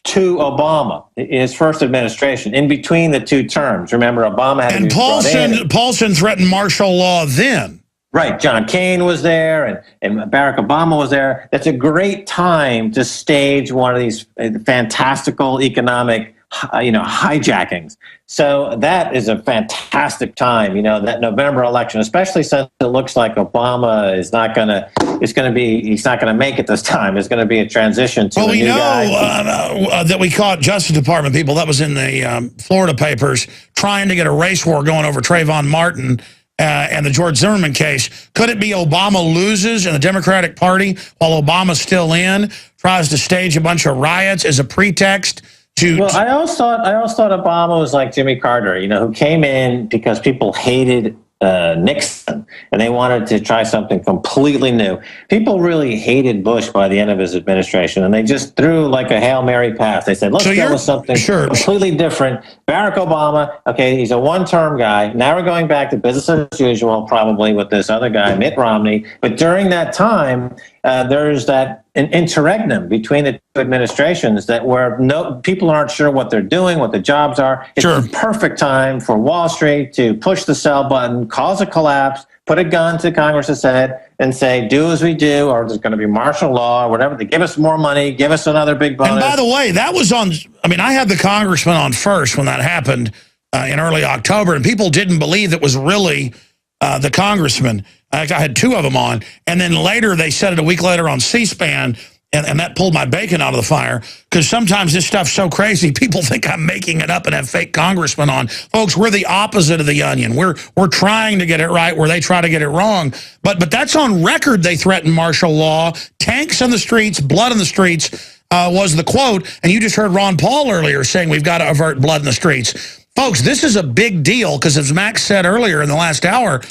to Obama, his first administration, in between the two terms. Remember, Obama had to be brought in. Paulson threatened martial law then. Right. John Kane was there, and Barack Obama was there. That's a great time to stage one of these fantastical economic hijackings. So that is a fantastic time, that November election, especially since it looks like Obama is not going to, he's not going to make it this time. It's going to be a transition to a new guy. That we caught Justice Department people, that was in the Florida papers, trying to get a race war going over Trayvon Martin and the George Zimmerman case. Could it be Obama loses in the Democratic Party while Obama's still in, tries to stage a bunch of riots as a pretext? Well, I always thought Obama was like Jimmy Carter, who came in because people hated Nixon and they wanted to try something completely new. People really hated Bush by the end of his administration, and they just threw like a Hail Mary pass. They said, let's go with something completely different. Barack Obama, okay, he's a one-term guy. Now we're going back to business as usual, probably with this other guy, Mitt Romney. But during that time, there's an interregnum between the two administrations that where people aren't sure what they're doing, what the jobs are. It's the perfect time for Wall Street to push the sell button, cause a collapse, put a gun to Congress's head, and say, do as we do, or there's going to be martial law or whatever. They give us more money, give us another big bonus. And by the way, that was on, I had the congressman on first when that happened in early October, and people didn't believe it was really the congressman. I had two of them on, and then later they said it a week later on C-SPAN, and that pulled my bacon out of the fire, because sometimes this stuff's so crazy, people think I'm making it up and have fake congressmen on. Folks, we're the opposite of the onion. We're trying to get it right where they try to get it wrong. But that's on record. They threaten martial law, tanks on the streets, blood on the streets was the quote. And you just heard Ron Paul earlier saying we've got to avert blood in the streets. Folks, this is a big deal because, as Max said earlier in the last hour,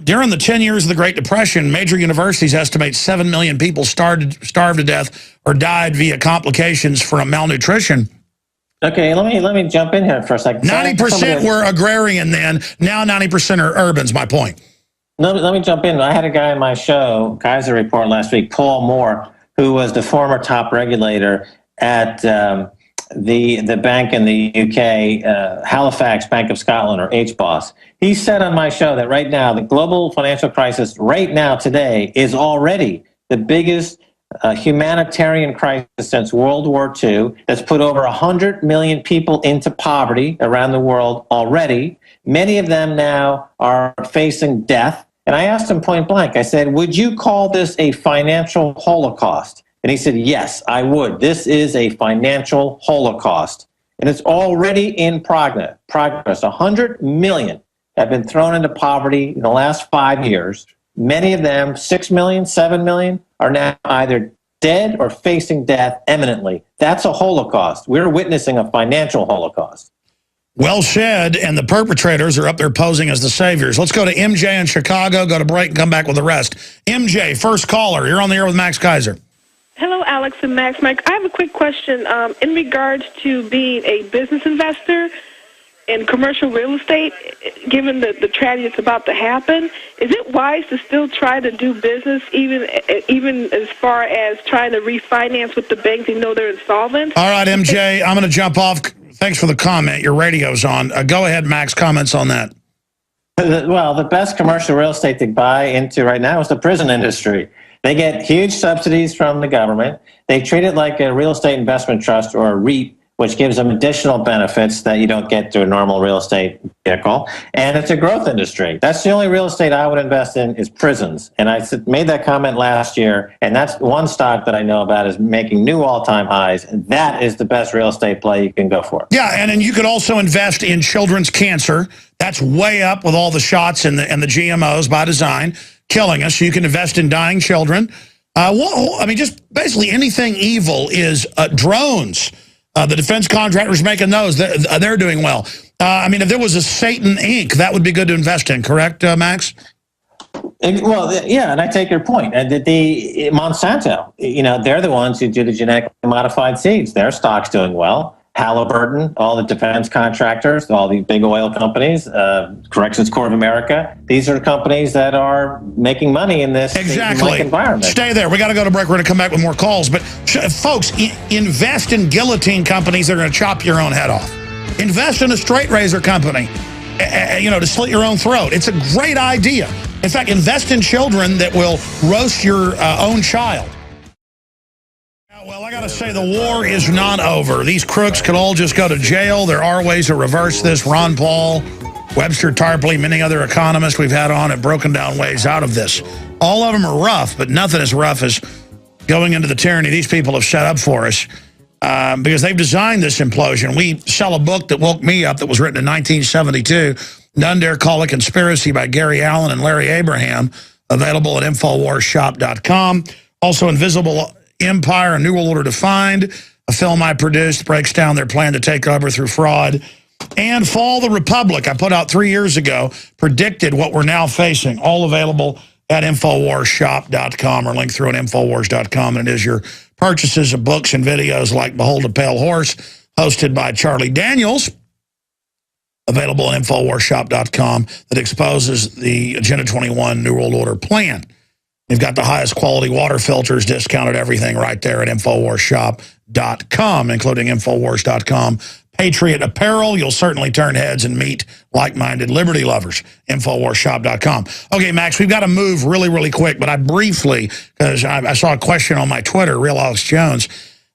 during the 10 years of the Great Depression, major universities estimate 7 million people starved to death or died via complications from malnutrition. Okay, let me jump in here for a second. 90% were agrarian then. Now 90% are urban's my point. Let me jump in. I had a guy on my show, Keiser Report, last week, Paul Moore, who was the former top regulator at the bank in the UK, Halifax Bank of Scotland, or HBOS. He said on my show that right now, the global financial crisis right now today is already the biggest humanitarian crisis since World War II, that's put over 100 million people into poverty around the world already. Many of them now are facing death. And I asked him point blank, I said, would you call this a financial holocaust? And he said, yes, I would. This is a financial holocaust. And it's already in progress. 100 million have been thrown into poverty in the last 5 years. Many of them, 6 million, 7 million, are now either dead or facing death imminently. That's a holocaust. We're witnessing a financial holocaust. Well said, and the perpetrators are up there posing as the saviors. Let's go to MJ in Chicago, go to break, and come back with the rest. MJ, first caller. You're on the air with Max Keiser. Hello, Alex and Max. Mike, I have a quick question in regards to being a business investor in commercial real estate. Given the tragedy that's about to happen, is it wise to still try to do business, even as far as trying to refinance with the banks, even though they're insolvent? All right, MJ, I'm going to jump off. Thanks for the comment. Your radio's on. Go ahead, Max. Comments on that. Well, the best commercial real estate to buy into right now is the prison industry. They get huge subsidies from the government. They treat it like a real estate investment trust or a REIT, which gives them additional benefits that you don't get through a normal real estate vehicle. And it's a growth industry. That's the only real estate I would invest in is prisons. And I made that comment last year, and that's one stock that I know about is making new all-time highs. And that is the best real estate play you can go for. Yeah, and then you could also invest in children's cancer. That's way up with all the shots and the GMOs by design, killing us. You can invest in dying children. I mean, just basically anything evil is drones. The defense contractors making those, they're doing well. I mean, if there was a Satan Inc., that would be good to invest in, correct, Max? Well, yeah, and I take your point. And the Monsanto, they're the ones who do the genetically modified seeds. Their stock's doing well. Halliburton, all the defense contractors, all the big oil companies, Corrections Corps of America. These are companies that are making money in this environment. Stay there. We got to go to break. We're going to come back with more calls. But folks, invest in guillotine companies that are going to chop your own head off. Invest in a straight razor company, to slit your own throat. It's a great idea. In fact, invest in children that will roast your own child. Well, I got to say, the war is not over. These crooks could all just go to jail. There are ways to reverse this. Ron Paul, Webster Tarpley, many other economists we've had on have broken down ways out of this. All of them are rough, but nothing as rough as going into the tyranny these people have set up for us because they've designed this implosion. We sell a book that woke me up that was written in 1972, None Dare Call It Conspiracy by Gary Allen and Larry Abraham, available at InfoWarsShop.com. Also, Invisible Empire, A New World Order Defined, a film I produced, breaks down their plan to take over through fraud. And Fall the Republic, I put out 3 years ago, predicted what we're now facing, all available at InfoWarsShop.com or link through at Infowars.com. And it is your purchases of books and videos like Behold a Pale Horse, hosted by Charlie Daniels, available at Infowars.com, that exposes the Agenda 21 New World Order plan. You've got the highest quality water filters, discounted everything right there at InfoWarsShop.com, including Infowars.com. Patriot Apparel, you'll certainly turn heads and meet like-minded liberty lovers. InfoWarsShop.com. Okay, Max, we've got to move really, really quick, but I briefly, because I saw a question on my Twitter, Real Alex Jones,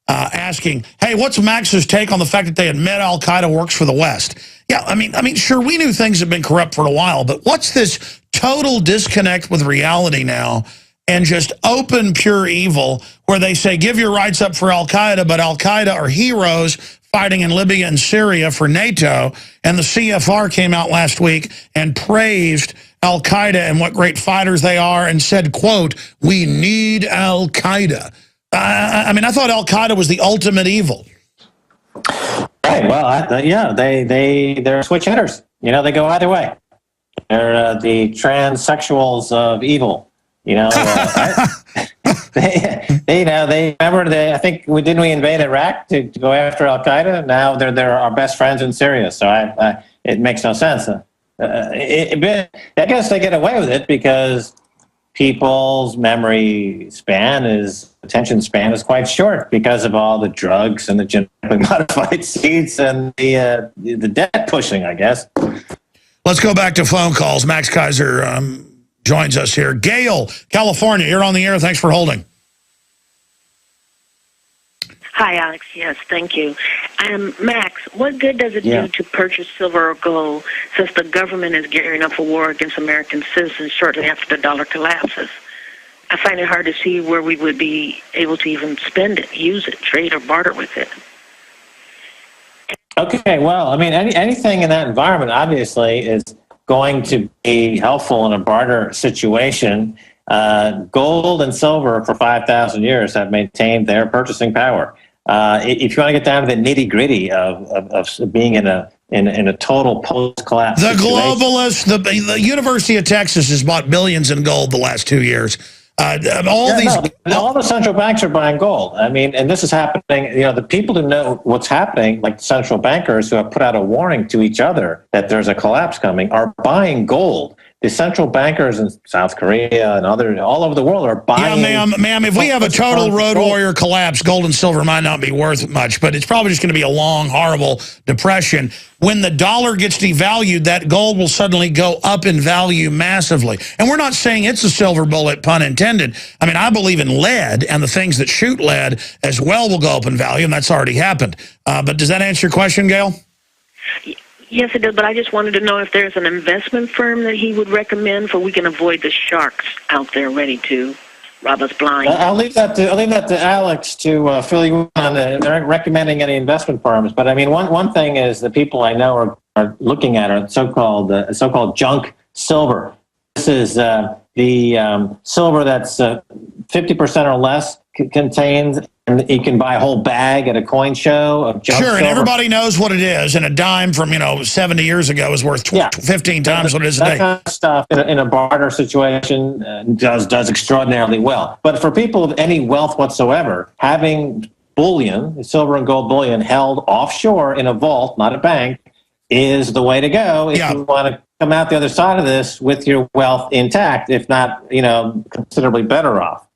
asking, hey, what's Max's take on the fact that they admit al-Qaeda works for the West? Yeah, I mean, sure, we knew things have been corrupt for a while, but what's this total disconnect with reality now and just open, pure evil where they say, give your rights up for al-Qaeda, but al-Qaeda are heroes fighting in Libya and Syria for NATO, and the CFR came out last week and praised al-Qaeda and what great fighters they are and said, quote, we need al-Qaeda. I mean, I thought al-Qaeda was the ultimate evil. Right. Well, yeah, they're switch hitters. You know, they go either way. They're the transsexuals of evil. You know, they remember I think we invade Iraq to go after Al Qaeda. Now they're our best friends in Syria. So it makes no sense. I guess they get away with it because people's attention span is quite short because of all the drugs and the genetically modified seeds and the debt pushing, I guess. Let's go back to phone calls. Max Keiser joins us here. Gail, California, you're on the air. Thanks for holding. Hi, Alex. Yes, thank you. Max, what good does it do to purchase silver or gold since the government is gearing up for war against American citizens shortly after the dollar collapses? I find it hard to see where we would be able to even spend it, use it, trade, or barter with it. Okay, well, I mean, anything in that environment obviously is going to be helpful in a barter situation. Gold and silver for 5,000 years have maintained their purchasing power. If you want to get down to the nitty gritty of being in a total post-collapse the situation, globalists, the University of Texas has bought billions in gold the last 2 years. All the central banks are buying gold. I mean, and this is happening. You know, the people who know what's happening, like central bankers who have put out a warning to each other that there's a collapse coming, are buying gold. The central bankers in South Korea and all over the world are buying. Yeah, ma'am, if we have a total road warrior collapse, gold and silver might not be worth much, but it's probably just going to be a long, horrible depression. When the dollar gets devalued, that gold will suddenly go up in value massively. And we're not saying it's a silver bullet, pun intended. I mean, I believe in lead, and the things that shoot lead as well will go up in value, and that's already happened. But does that answer your question, Gail? Yes, it does, but I just wanted to know if there's an investment firm that he would recommend so we can avoid the sharks out there ready to rob us blind. I'll leave that to Alex to fill you in on. They're recommending any investment firms, but I mean, one thing is the people I know are looking at are so-called junk silver. This is the silver that's 50% or less contained. And you can buy a whole bag at a coin show of junk silver. And everybody knows what it is. And a dime from 70 years ago is worth 15 times what it is today. That kind of stuff in a barter situation does extraordinarily well. But for people of any wealth whatsoever, having bullion, silver and gold bullion, held offshore in a vault, not a bank, is the way to go if you want to come out the other side of this with your wealth intact, if not, considerably better off.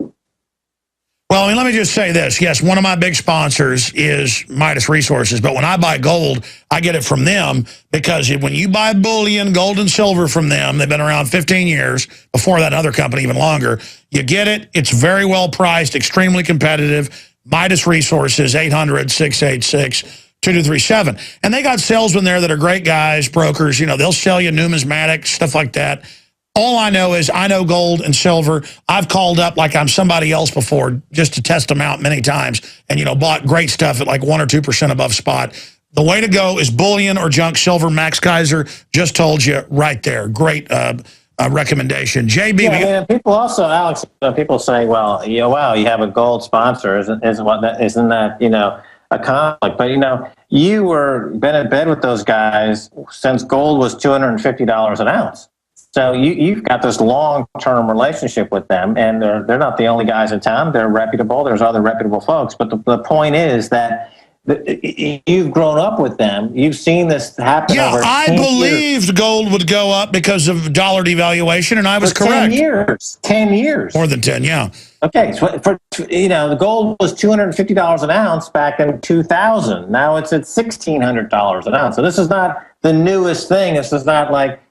Well, I mean, let me just say this. Yes, one of my big sponsors is Midas Resources, but when I buy gold, I get it from them because when you buy bullion, gold and silver from them, they've been around 15 years, before that other company even longer, you get it. It's very well priced, extremely competitive. Midas Resources, 800-686-2237. And they got salesmen there that are great guys, brokers. They'll sell you numismatics, stuff like that. All I know is I know gold and silver. I've called up like I'm somebody else before just to test them out many times and, bought great stuff at like 1 or 2% above spot. The way to go is bullion or junk silver. Max Keiser just told you right there. Great recommendation. JB. Yeah, people also, Alex, people say, well, wow, you have a gold sponsor. Isn't that, a conflict? But, you were been in bed with those guys since gold was $250 an ounce. So you've got this long-term relationship with them, and they're not the only guys in town. They're reputable. There's other reputable folks. But the point is that you've grown up with them. You've seen this happen over 10 years. Yeah, I believed gold would go up because of dollar devaluation, and I was correct. 10 years. 10 years. More than 10, yeah. Okay, so the gold was $250 an ounce back in 2000. Now it's at $1,600 an ounce. So this is not the newest thing. It's just not like,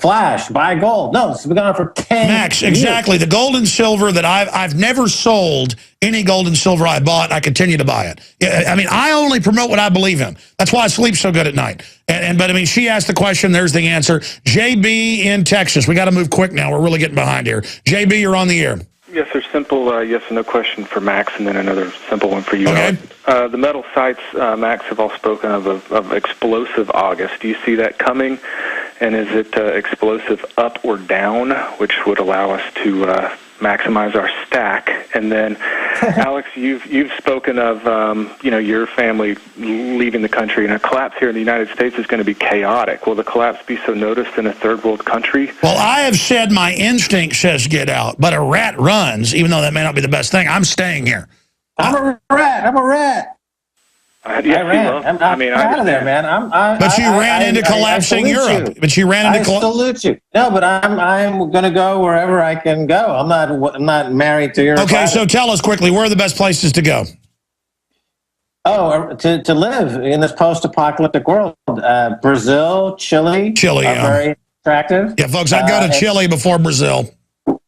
flash, buy gold. No, this has been going on for 10 Max, years. exactly. The gold and silver that I've never sold any gold and silver I bought. I continue to buy it. I mean, I only promote what I believe in. That's why I sleep so good at night. But I mean, she asked the question. There's the answer. JB in Texas. We got to move quick now. We're really getting behind here. JB, you're on the air. Yes, sir. Simple yes or no question for Max, and then another simple one for you. Okay. The metal sites, Max, have all spoken of explosive August. Do you see that coming? And is it explosive up or down, which would allow us to maximize our stack? And then, Alex, you've spoken of your family leaving the country, and a collapse here in the United States is going to be chaotic. Will the collapse be so noticed in a third world country? Well, I have said my instinct says get out, but a rat runs, even though that may not be the best thing. I'm staying here. I'm a rat. Yes, I'm out of there, man. But you ran into collapsing Europe. But you ran into salute you. No, but I'm going to go wherever I can go. I'm not married to Europe. Okay, so tell us quickly, where are the best places to go? Oh, to live in this post-apocalyptic world. Brazil, Chile. Chile, are very attractive. Yeah, folks, I'd go to Chile before Brazil.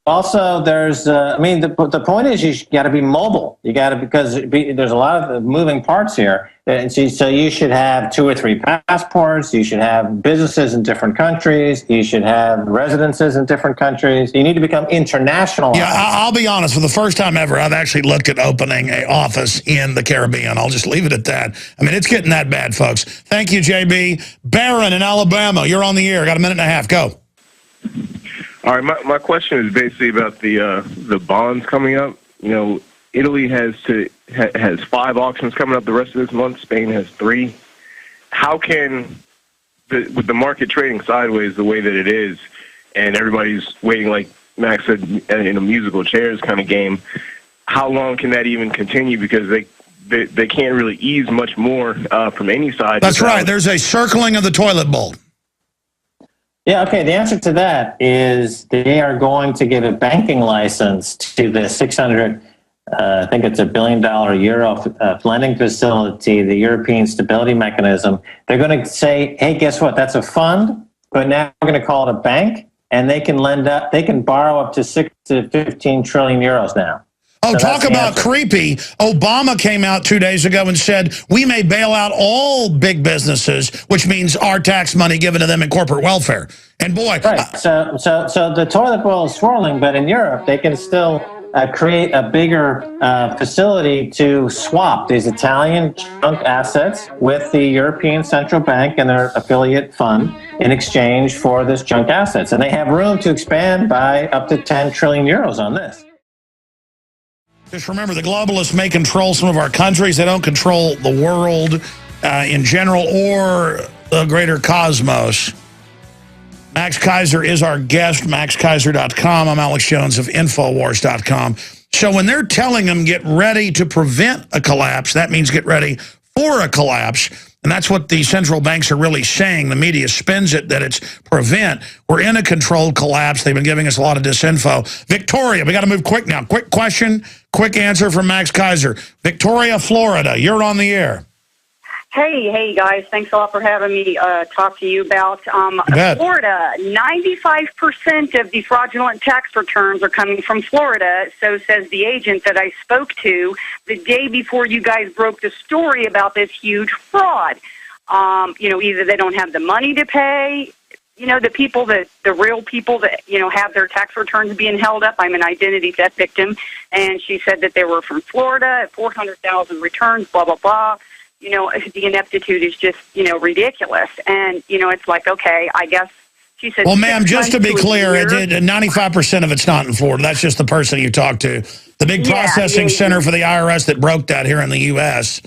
Also, there's, the point is you got to be mobile. You got to, because there's a lot of moving parts here. And so you should have 2 or 3 passports. You should have businesses in different countries. You should have residences in different countries. You need to become international. Yeah, I'll be honest. For the first time ever, I've actually looked at opening an office in the Caribbean. I'll just leave it at that. I mean, it's getting that bad, folks. Thank you, JB. Barron in Alabama, you're on the air. Got a minute and a half. Go. All right, my question is basically about the bonds coming up. You know, Italy has 5 auctions coming up the rest of this month. Spain has 3. How can, with the market trading sideways the way that it is, and everybody's waiting, like Max said, in a musical chairs kind of game, how long can that even continue? Because they can't really ease much more from any side. That's right. There's a circling of the toilet bowl. Yeah, okay. The answer to that is they are going to give a banking license to the 600, I think it's $1 billion euro lending facility, the European Stability Mechanism. They're going to say, hey, guess what? That's a fund, but now we're going to call it a bank, and they can borrow up to 6 to 15 trillion euros now. Oh, So talk about creepy. Obama came out 2 days ago and said, we may bail out all big businesses, which means our tax money given to them in corporate welfare. And boy. Right. So the toilet bowl is swirling, but in Europe, they can still create a bigger facility to swap these Italian junk assets with the European Central Bank and their affiliate fund in exchange for this junk assets. And they have room to expand by up to 10 trillion euros on this. Just remember, the globalists may control some of our countries. They don't control the world in general or the greater cosmos. Max Keiser is our guest, maxkeiser.com. I'm Alex Jones of Infowars.com. So when they're telling them get ready to prevent a collapse, that means get ready for a collapse. And that's what the central banks are really saying. The media spins it that it's prevent. We're in a controlled collapse. They've been giving us a lot of disinfo. Victoria, we got to move quick now. Quick question, quick answer from Max Keiser. Victoria, Florida, you're on the air. Hey, guys. Thanks a lot for having me talk to you about Florida. 95% of the fraudulent tax returns are coming from Florida, so says the agent that I spoke to the day before you guys broke the story about this huge fraud. Either they don't have the money to pay, the real people that, have their tax returns being held up. I'm an identity theft victim, and she said that they were from Florida, 400,000 returns, blah, blah, blah. The ineptitude is just, ridiculous. And, it's like, okay, I guess she said. Well, ma'am, just to be clear, 95% of it's not in Florida. That's just the person you talk to. The big processing center for the IRS that broke that here in the U.S.,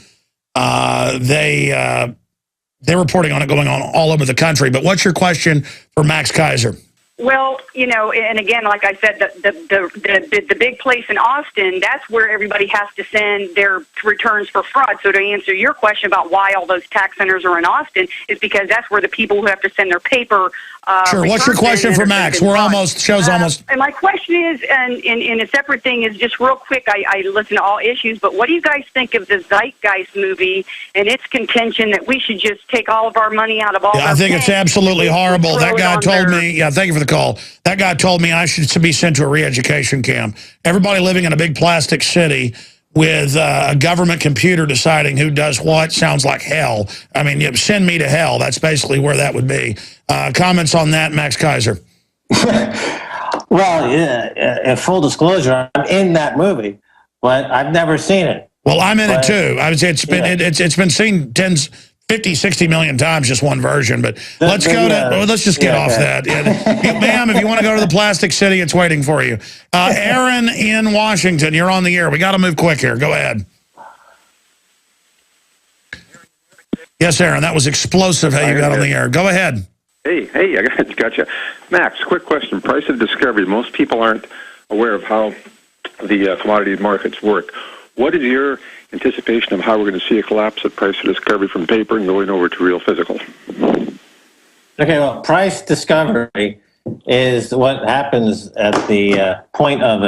they're reporting on it going on all over the country. But what's your question for Max Keiser? Well, and again, like I said, the big place in Austin, that's where everybody has to send their returns for fraud. So to answer your question about why all those tax centers are in Austin is because that's where the people who have to send their paper. Sure. What's your question for Max? We're almost, show's almost. And my question is, and in a separate thing is just real quick, I listen to all issues, but what do you guys think of the Zeitgeist movie and its contention that we should just take all of our money out of all I think it's absolutely horrible. That guy told me, thank you for the call. That guy told me I should be sent to a re-education camp. Everybody living in a big plastic city with a government computer deciding who does what sounds like hell. I mean, send me to hell. That's basically where that would be. Comments on that, Max Keiser? Well, full disclosure, I'm in that movie, but I've never seen it. Well, I'm in it too. I would say it's been seen 50, 60 million times, just one version. But let's just get off that. Ma'am, if you want to go to the Plastic City, it's waiting for you. Aaron in Washington, you're on the air. We got to move quick here. Go ahead. Yes, Aaron, that was explosive how you got on the air. Go ahead. Hey, I got you. Max, quick question. Price of discovery. Most people aren't aware of how the commodity markets work. What is your anticipation of how we're going to see a collapse of price of discovery from paper and going over to real physical? Okay, well, price discovery is what happens at the point of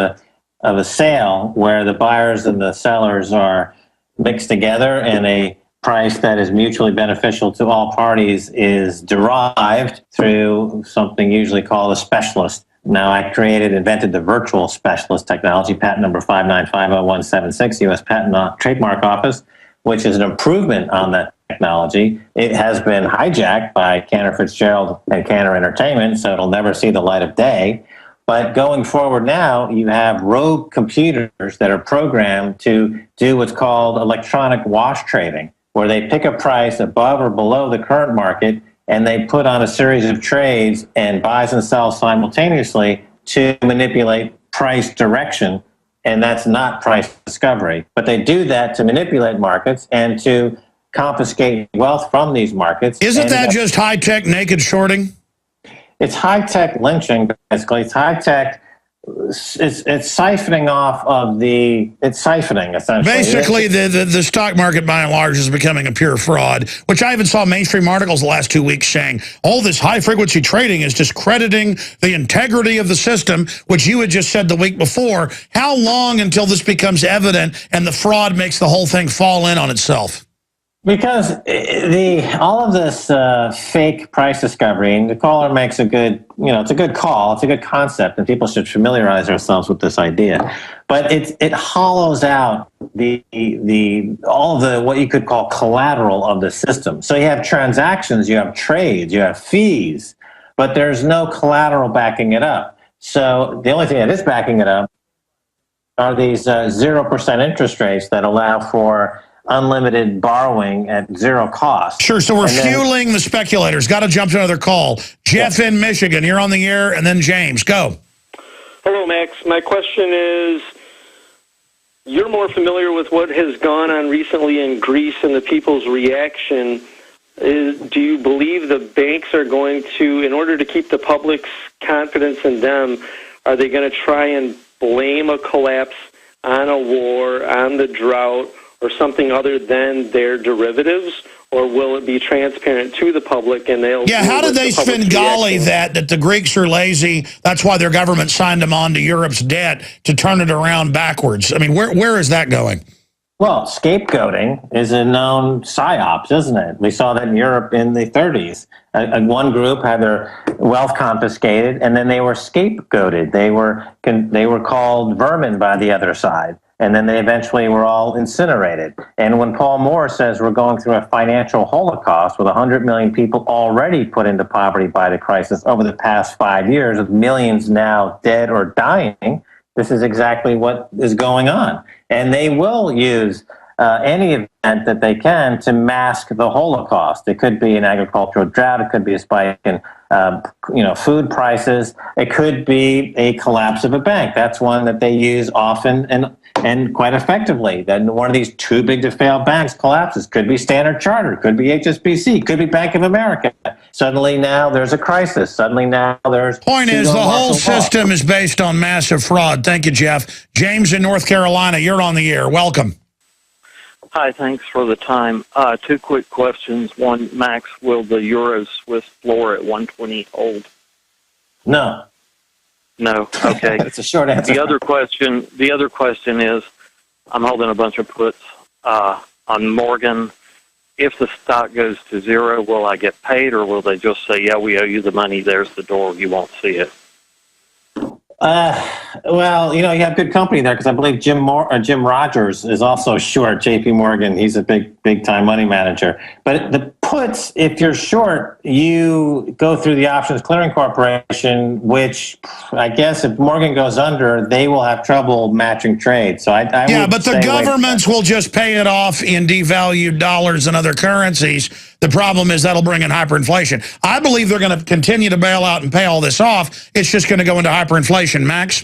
a sale where the buyers and the sellers are mixed together and a price that is mutually beneficial to all parties is derived through something usually called a specialist. Now, I invented the virtual specialist technology, patent number 5950176, U.S. Patent and Trademark Office, which is an improvement on that technology. It has been hijacked by Cantor Fitzgerald and Cantor Entertainment, so it'll never see the light of day. But going forward now, you have rogue computers that are programmed to do what's called electronic wash trading, where they pick a price above or below the current market, and they put on a series of trades and buys and sells simultaneously to manipulate price direction, and that's not price discovery. But they do that to manipulate markets and to confiscate wealth from these markets. Isn't that just high-tech naked shorting? It's high-tech lynching, basically. It's high-tech. It's siphoning off of it's siphoning, essentially. Basically, the stock market, by and large, is becoming a pure fraud, which I even saw mainstream articles the last 2 weeks saying all this high-frequency trading is discrediting the integrity of the system, which you had just said the week before. How long until this becomes evident and the fraud makes the whole thing fall in on itself? Because all of this fake price discovery, and the caller makes a good, it's a good call, it's a good concept, and people should familiarize ourselves with this idea. But it hollows out all of the what you could call collateral of the system. So you have transactions, you have trades, you have fees, but there's no collateral backing it up. So the only thing that is backing it up are these 0% interest rates that allow for unlimited borrowing at zero cost. Sure, so we're fueling the speculators. Got to jump to another call. Jeff in Michigan, you're on the air, and then James. Go. Hello, Max. My question is, you're more familiar with what has gone on recently in Greece and the people's reaction. Do you believe the banks are going to, in order to keep the public's confidence in them, are they going to try and blame a collapse on a war, on the drought, or something other than their derivatives, or will it be transparent to the public and they'll... Yeah, how did they Svengali that the Greeks are lazy, that's why their government signed them on to Europe's debt to turn it around backwards? I mean, where is that going? Well, scapegoating is a known psyops, isn't it? We saw that in Europe in the 30s. One group had their wealth confiscated, and then they were scapegoated. They were called vermin by the other side. And then they eventually were all incinerated. And when Paul Moore says we're going through a financial holocaust with 100 million people already put into poverty by the crisis over the past 5 years, with millions now dead or dying, this is exactly what is going on. And they will use any event that they can to mask the Holocaust. It could be an agricultural drought. It could be a spike in food prices. It could be a collapse of a bank. That's one that they use often and quite effectively. Then one of these too big to fail banks collapses. Could be Standard Chartered. Could be HSBC. Could be Bank of America. Suddenly now there's a crisis. Suddenly now there's... Point is, the whole system is based on massive fraud. Thank you, Jeff. James in North Carolina, you're on the air. Welcome. Hi, thanks for the time. Two quick questions. One, Max, will the Euro Swiss floor at 120 hold? No. No. Okay. That's a short answer. The other question is, I'm holding a bunch of puts on Morgan. If the stock goes to zero, will I get paid, or will they just say, yeah, we owe you the money, there's the door, you won't see it? Well, you have good company there, because I believe Jim Rogers is also short J.P. Morgan. He's a big time money manager. But the puts, if you're short, you go through the Options Clearing Corporation, which I guess if Morgan goes under, they will have trouble matching trades. So yeah, but the governments will just pay it off in devalued dollars and other currencies. The problem is that'll bring in hyperinflation. I believe they're going to continue to bail out and pay all this off. It's just going to go into hyperinflation. Max?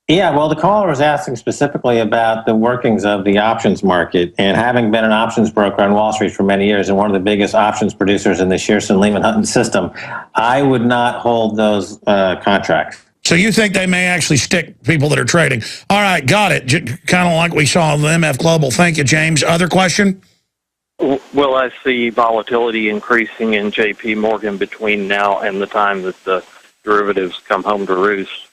Yeah, well, the caller was asking specifically about the workings of the options market. And having been an options broker on Wall Street for many years and one of the biggest options producers in the Shearson-Lehman-Hutton system, I would not hold those contracts. So you think they may actually stick people that are trading. All right, got it. Kind of like we saw in the MF Global. Thank you, James. Other question? Will I see volatility increasing in J.P. Morgan between now and the time that the derivatives come home to roost?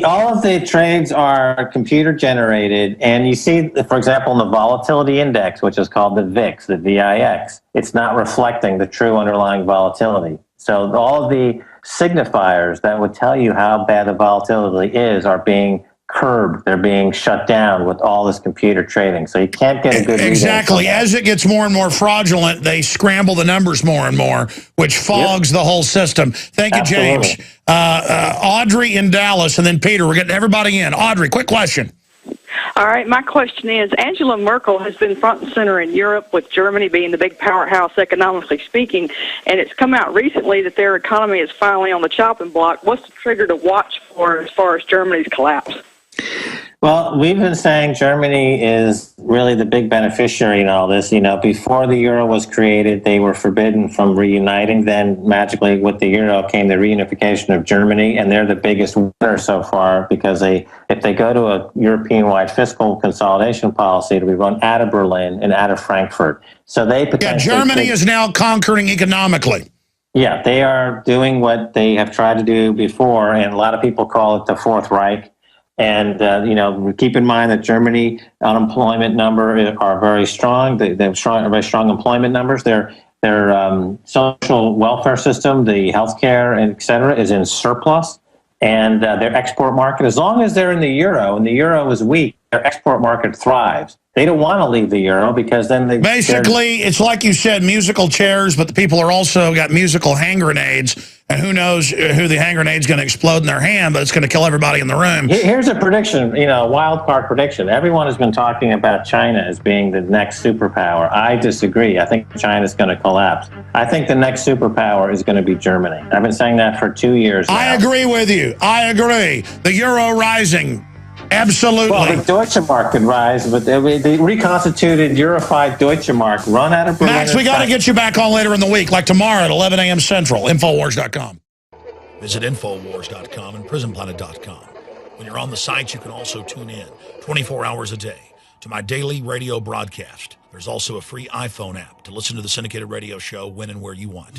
All of the trades are computer generated, and you see, for example, in the volatility index, which is called the VIX, the VIX, it's not reflecting the true underlying volatility. So all of the signifiers that would tell you how bad the volatility is are being curbed. They're being shut down with all this computer trading. So you can't get a good read. Exactly. As it gets more and more fraudulent, they scramble the numbers more and more, which fogs the whole system. Thank you, James. Audrey in Dallas, and then Peter. We're getting everybody in. Audrey, quick question. All right, my question is, Angela Merkel has been front and center in Europe, with Germany being the big powerhouse economically speaking, and it's come out recently that their economy is finally on the chopping block. What's the trigger to watch for as far as Germany's collapse? Well, we've been saying Germany is really the big beneficiary in all this. Before the euro was created, they were forbidden from reuniting. Then magically with the euro came the reunification of Germany, and they're the biggest winner so far, because if they go to a European-wide fiscal consolidation policy, it'll be run out of Berlin and out of Frankfurt. So they potentially... Yeah, Germany is now conquering economically. Yeah, they are doing what they have tried to do before, and a lot of people call it the Fourth Reich. And, keep in mind that Germany unemployment number are very strong. They have very strong employment numbers. Their social welfare system, the healthcare, et cetera, is in surplus. And their export market, as long as they're in the euro, and the euro is weak, their export market thrives. They don't want to leave the euro, because then they... Basically, it's like you said, musical chairs, but the people are also got musical hand grenades, and who knows who the hand grenade's going to explode in their hand, but it's going to kill everybody in the room. Here's a prediction, a wild card prediction. Everyone has been talking about China as being the next superpower. I disagree. I think China's going to collapse. I think the next superpower is going to be Germany. I've been saying that for 2 years now. I agree with you. I agree. The euro rising. Absolutely. Well, the Deutsche Mark could rise, but the reconstituted, Eurofied Deutsche Mark run out of Berlin. Max, we got to get you back on later in the week, like tomorrow at 11 a.m. Central. Infowars.com. Visit Infowars.com and PrisonPlanet.com. When you're on the site, you can also tune in 24 hours a day to my daily radio broadcast. There's also a free iPhone app to listen to the syndicated radio show when and where you want.